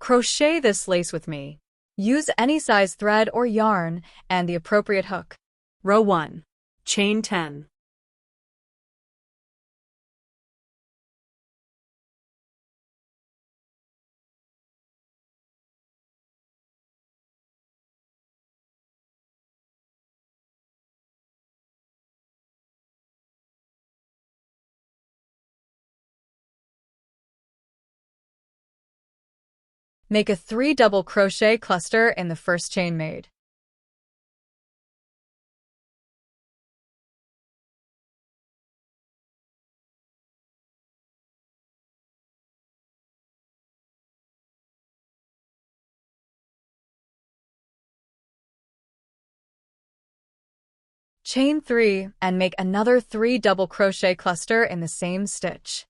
Crochet this lace with me. Use any size thread or yarn and the appropriate hook. Row 1. Chain 10. Make a 3 double crochet cluster in the first chain made. Chain 3 and make another 3 double crochet cluster in the same stitch.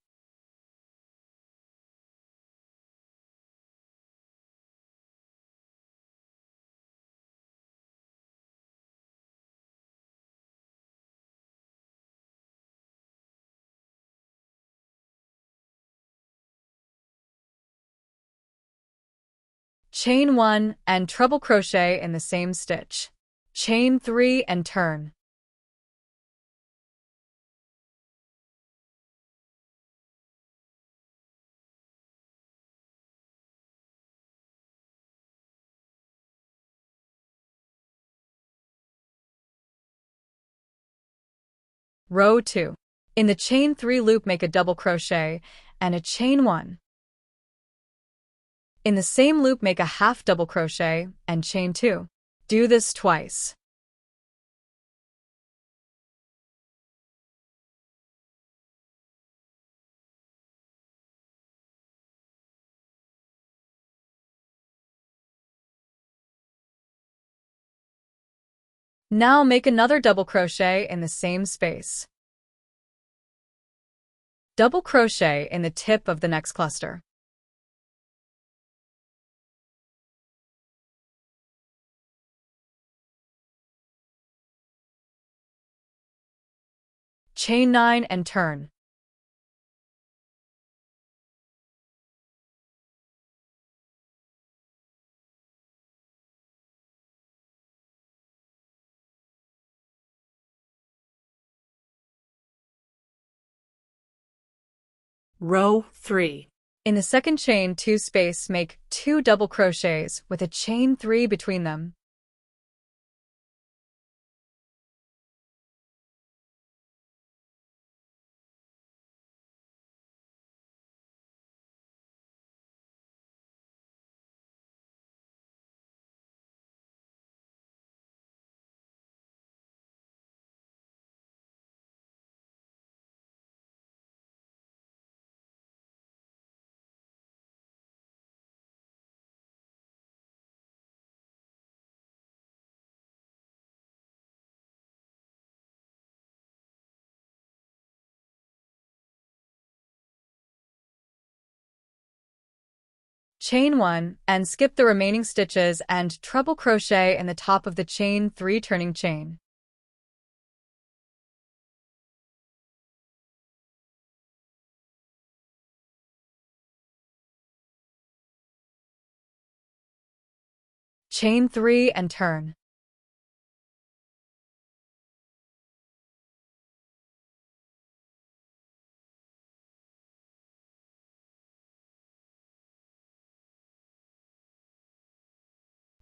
Chain 1 and treble crochet in the same stitch. Chain 3 and turn. Row 2. In the chain 3 loop, make a double crochet and a chain 1. In the same loop, make a half double crochet and chain 2. Do this twice. Now make another double crochet in the same space. Double crochet in the tip of the next cluster. Chain 9 and turn. Row 3. In the second chain 2 space, make 2 double crochets with a chain 3 between them. Chain 1 and skip the remaining stitches and treble crochet in the top of the chain 3 turning chain. Chain 3 and turn.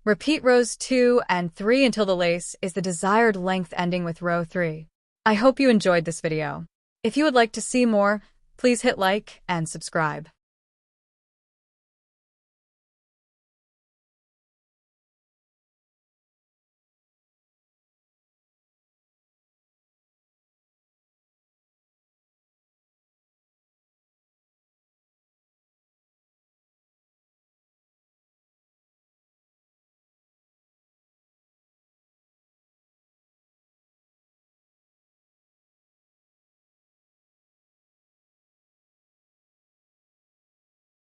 Repeat rows 2 and 3 until the lace is the desired length, ending with row 3. I hope you enjoyed this video. If you would like to see more, please hit like and subscribe.